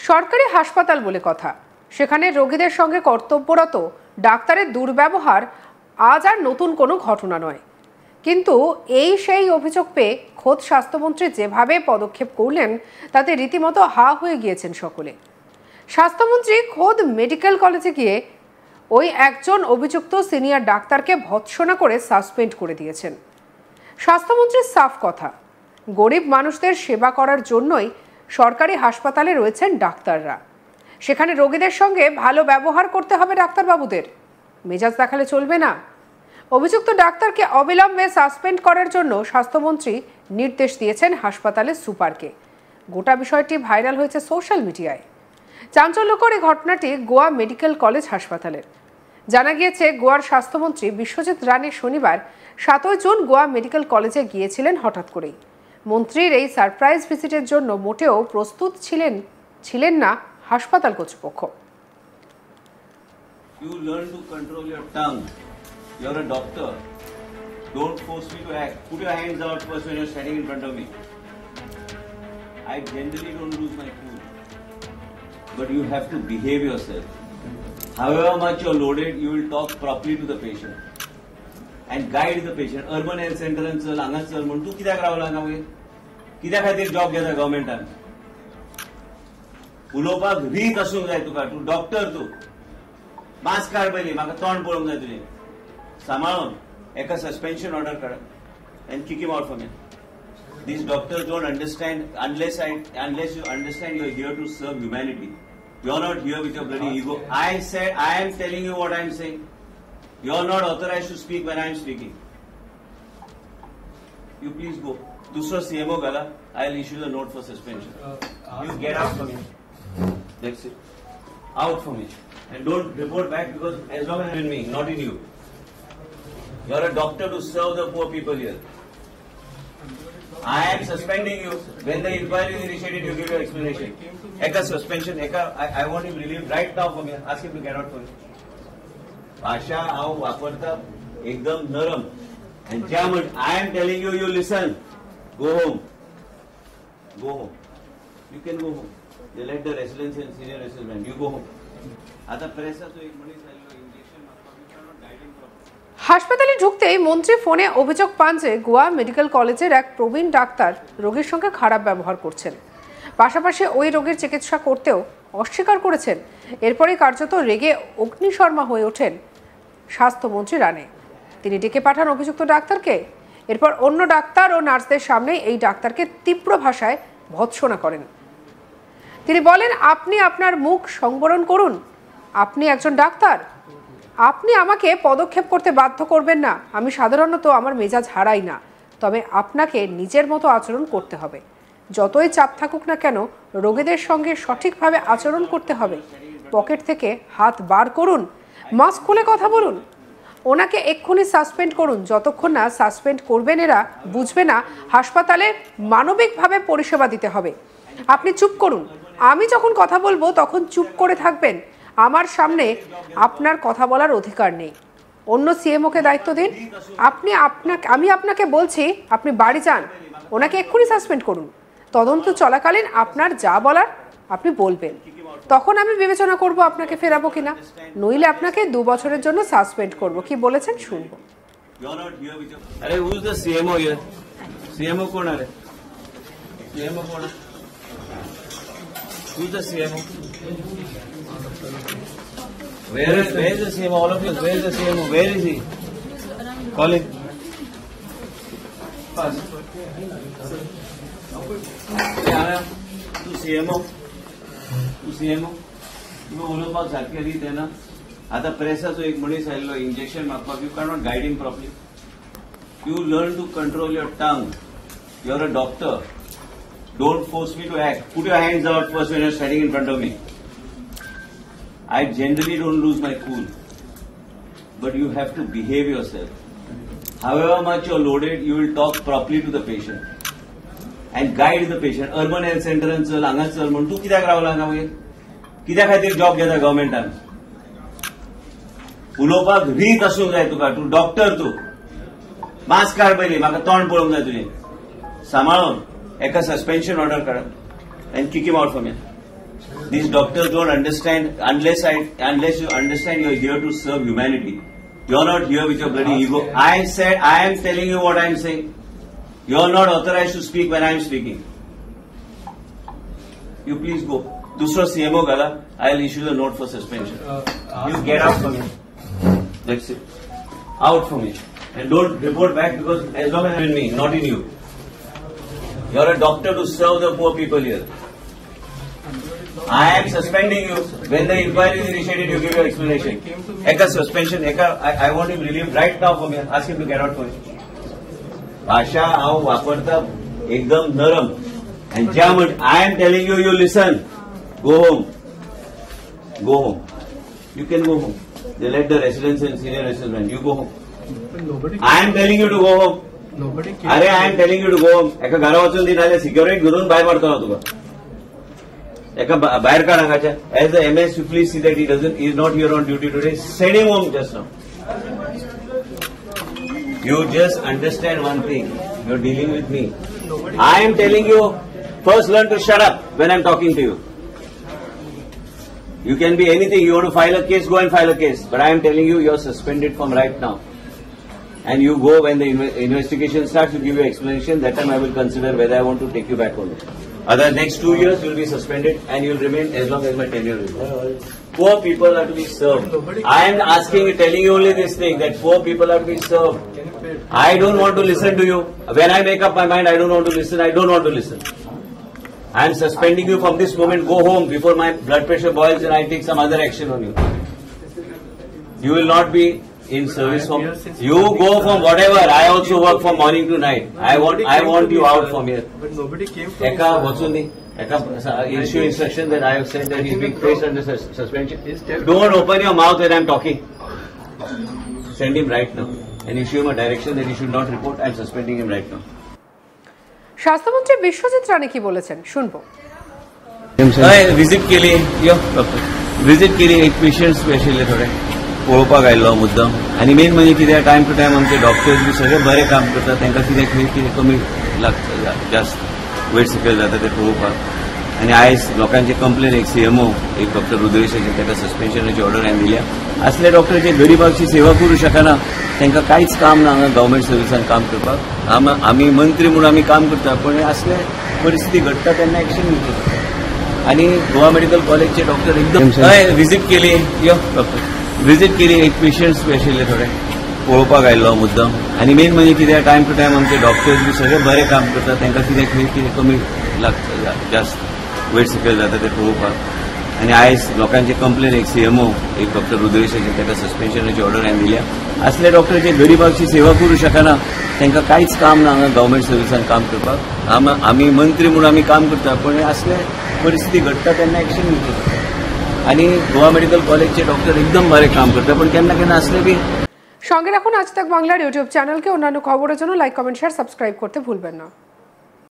সরকারি হাসপাতাল বলে কথা, সেখানে রোগীদের সঙ্গে কর্তব্যরত ডাক্তারের দুর্ব্যবহার আজ আর নতুন কোনো ঘটনা নয়। কিন্তু সেই অভিযোগ পেয়ে খোদ স্বাস্থ্যমন্ত্রী যেভাবে পদক্ষেপ করলেন তাতে রীতিমতো হা হয়ে গিয়েছেন সকলে। স্বাস্থ্যমন্ত্রী খোদ মেডিকেল কলেজে গিয়ে ওই একজন অভিযুক্ত সিনিয়র ডাক্তারকে ভৎসনা করে সাসপেন্ড করে দিয়েছেন। স্বাস্থ্যমন্ত্রীর সাফ কথা, গরিব মানুষদের সেবা করার জন্যই সরকারি হাসপাতালে রয়েছেন ডাক্তাররা। সেখানে রোগীদের সঙ্গে ভালো ব্যবহার করতে হবে ডাক্তারবাবুদের, মেজাজ দেখালে চলবে না। অভিযুক্ত ডাক্তারকে অবিলম্বে সাসপেন্ড করার জন্য স্বাস্থ্যমন্ত্রী নির্দেশ দিয়েছেন হাসপাতালের সুপারকে। গোটা বিষয়টি ভাইরাল হয়েছে সোশ্যাল মিডিয়ায়। চাঞ্চল্যকর এই ঘটনাটি গোয়া মেডিকেল কলেজ হাসপাতালের। জানা গিয়েছে, গোয়ার স্বাস্থ্যমন্ত্রী বিশ্বজিৎ রানে শনিবার 7 জুন গোয়া মেডিকেল কলেজে গিয়েছিলেন হঠাৎ করেই। মন্ত্রীর এই সারপ্রাইজ ভিজিটের জন্য মোটেও প্রস্তুত ছিলেন না হাসপাতাল কর্তৃপক্ষ। You learn to control your tongue. You're a doctor. Don't force me to act. Put your hands out first when you're standing in front of me. I generally don't lose my cool. But you have to behave yourself. However much you're loaded, you will talk properly to the patient. And guide the patient. Urban health center and चल हांगा चल म्हणून तू कित्याक रावला हांगा मागीर? कित्या खातीर जॉब घेता गव्हर्मेंटान? उलोवपाक रीत आसूंक जाय तुका. तूं डॉक्टर तूं. मास्क काड पयलीं, म्हाका तोंड पळोवंक जाय तुजें. सांबाळून एका suspension order card and kick him out from here. These doctors don't understand unless you understand you're here to serve humanity. You're not here with your bloody ego. I am telling you what I'm saying. You're not authorized to speak when I'm speaking. You please go. दूसरा CMO gala, I'll issue the note for suspension. You get out from here. That's it. Out from here. And don't report back because as long as I'm in me, not in you. You're a doctor to serve the poor people here. I am suspending you. When the inquiry is initiated, you give your explanation. Eka suspension, I want him relieved right now from here. Ask him to get out from here. भाषा हांव वापरता एकदम नरम. And I am telling you, you listen. Go home. Go home. You can go home. They let the residents and senior residents. You go home. आता प्रेसाचो एक मनीस आयलो injection मारपाक विचारलो गायडिंग प्रॉब्लेम. হাসপাতালে ঢুকতেই মন্ত্রী ফোনে অভিযোগ পান যে গোয়া মেডিকেল কলেজের এক প্রবীণ ডাক্তার রোগীর সঙ্গে খারাপ ব্যবহার করছেন। পাশাপাশি ওই রোগীর চিকিৎসা করতেও অস্বীকার করেছেন। এরপরই কার্যত রেগে অগ্নিশর্মা হয়ে ওঠেন স্বাস্থ্যমন্ত্রী রানে। তিনি ডেকে পাঠান অভিযুক্ত ডাক্তারকে। এরপর অন্য ডাক্তার ও নার্সদের সামনে এই ডাক্তারকে তীব্র ভাষায় ভৎসনা করেন। তিনি বলেন, আপনি আপনার মুখ সংবরণ করুন, আপনি একজন ডাক্তার, আপনি আমাকে পদক্ষেপ করতে বাধ্য করবেন না। আমি সাধারণত আমার মেজাজ হারাই না, তবে আপনাকে নিজের মতো আচরণ করতে হবে। যতই চাপ থাকুক না কেন, রোগীদের সঙ্গে সঠিকভাবে আচরণ করতে হবে। পকেট থেকে হাত বার করুন, মাস্ক খুলে কথা বলুন। ওনাকে এক্ষুনি সাসপেন্ড করুন। যতক্ষণ না সাসপেন্ড করবেন এরা বুঝবে না হাসপাতালে মানবিকভাবে পরিষেবা দিতে হবে। আপনি চুপ করুন, আমি যখন কথা বলবো তখন চুপ করে থাকবেন। আমার সামনে আপনার কথা বলার অধিকার নেই। অন্য সিএমওকে দায়িত্ব দিন। আমি আপনাকে বলছি, আপনি বাড়ি যান, ওনাকে এক্ষুনি সাসপেন্ড করুন। তদন্ত চলাকালীন আপনার যা বলার আপনি বলবেন, তখন আমি বিবেচনা করব আপনাকে ফেরাবো কিনা, নইলে আপনাকে 2 বছরের জন্য সাসপেন্ড করব। কি বলেছেন শুনবো। अरे who is the CMO here? CMO कौन है? CMO कौन है? Who is the CMO? Where is the CMO? All of you, where is the CMO? Where is he? Call him. Pass. तू CMO. तुम्ही उलोवपाक सारखे रीत आहे ना. आता प्रेसाचो एक मनीस आयलो इंजेक्शन मारपाक. You can not guide him properly. You learn to control your tongue. You're a doctor. Don't force me to act. Put your hands out first when you're standing in front of me. I generally don't lose my cool. But you have to behave yourself. However much you're loaded, you will talk properly to the patient. And guide the patient. Urban health center and चल हांगा चल म्हणून तू कित्याक रावला हांगा मागीर? कित्या खातीर जॉब घेता गव्हर्मेंटान? उलोवपाक रीत आसूंक जाय तुका. तूं डॉक्टर तूं. मास्क काड पयलीं, म्हाका तोंड पळोवंक जाय तुजें. सांबाळून एका suspension order card and kick him out from here. These doctors don't understand unless you understand you're here to serve humanity. You're not here with your bloody ego. I am telling you what I'm saying. You're not authorized to speak when I'm speaking. You please go. Dusra CMO gala, I'll issue the note for suspension. You get out from here. That's it. Out from here. And don't report back because as long as I'm in me, not in you. You're a doctor to serve the poor people here. I am suspending you. When the inquiry is initiated, you give your explanation. Eka suspension, I want him relieved right now from here. Ask him to get out from here. Bhasha, how vaparta, ekdam naram. And Jamun, I am telling you, you listen. Go home. Go home. You can go home. They let the residents and senior residents. You go home. I am telling you to go home. Are I am telling you to go home. Eka gara wachun din ale security gurun bhai marta na tuga. Eka bahar ka rangacha. As the MS, you please see that he is not here on duty today. Send him home just now. You just understand one thing. You are dealing with me. I am telling you, first learn to shut up when I am talking to you. You can be anything. You want to file a case, go and file a case. But I am telling you, you are suspended from right now. And you go when the investigation starts, you give your explanation. That time I will consider whether I want to take you back or not. Other next 2 years, you will be suspended and you will remain as long as my tenure is there. Poor people are to be served. I am asking you, telling you only this thing, that poor people are to be served. I don't want to listen to you. When I make up my mind, I don't want to listen. I don't want to listen. I am suspending you from this moment. Go home before my blood pressure boils and I take some other action on you. You will not be in service from. You go from whatever. I also work from morning to night. I want you out from here. But nobody came to Eka Watsundi. Eka issue instruction that I have said that he is being placed under suspension. Don't open your mouth when I am talking. Send him right now and issue him a direction that he should not report. I am suspending him right now. স্বাস্থ্যমন্ত্রী বিশ্বজিৎ রানে কি বলেছেন শুনবো। Visit केली यो visit केली एक patient specially थोडे पळोवपाक आयल्लो मुद्दम आनी मेन म्हणजे कितें टायम टू टायम आमचे डॉक्टर्स बी सगळे बरें काम करतात तांकां कितें कमी लागता जास्त वेट सकयल जाता ते पळोवपाक आनी आयज लोकांचे कंप्लेन एक सीएमओ एक डॉक्टर रुद्रेशाची ताका सस्पेन्शनाची ऑर्डर हांवें दिल्या असले डॉक्टर जे गरिबाची सेवा करूं शकना तांकां कांयच काम ना हांगा गव्हर्मेंट सर्विसान काम करपाक आमी मंत्री म्हणून आमी काम करता पण असले परिस्थिती घडटा तेन्ना एक्शन घेवची आणि गोवा मेडिकल कॉलेजचे डॉक्टर एकदम विजिट केली यो विजिट केली एक पेशंट स्पेशली थोडे पळोवपाक आयल्लो मुद्दम आनी मेन म्हणजे कितें टायम टू टायम आमचे डॉक्टर्स बी सगळे बरें काम करतात तांकां कितें कमी लागता जास्त वेट सकयल जाता ते पळोवपाक आनी आयज लोकांचे कंप्लेन एक सीएमओ एक डॉक्टर रुद्रेशाची ताका सस्पेन्शनाची ऑर्डर हांवें दिल्या असले डॉक्टर जे गरिबाची सेवा करूं शकना तांकां कांयच काम ना हांगा गव्हर्मेंट सर्विसान काम करपाक आमी मंत्री म्हणून आमी काम करता पण असले परिस्थिती घडटा तेन्ना एक्शन घेवची आणि गोवा मेडिकल कॉलेजचे डॉक्टर एकदम बरें काम करता पण केन्ना केन्ना असले बी। সঙ্গে রাখুন আজ তাক বাংলার ইউটিউব চ্যানেলকে। অন্যান্য খবরের জন্য লাইক কমেন্ট শেয়ার সাবস্ক্রাইব করতে ভুলবেন না।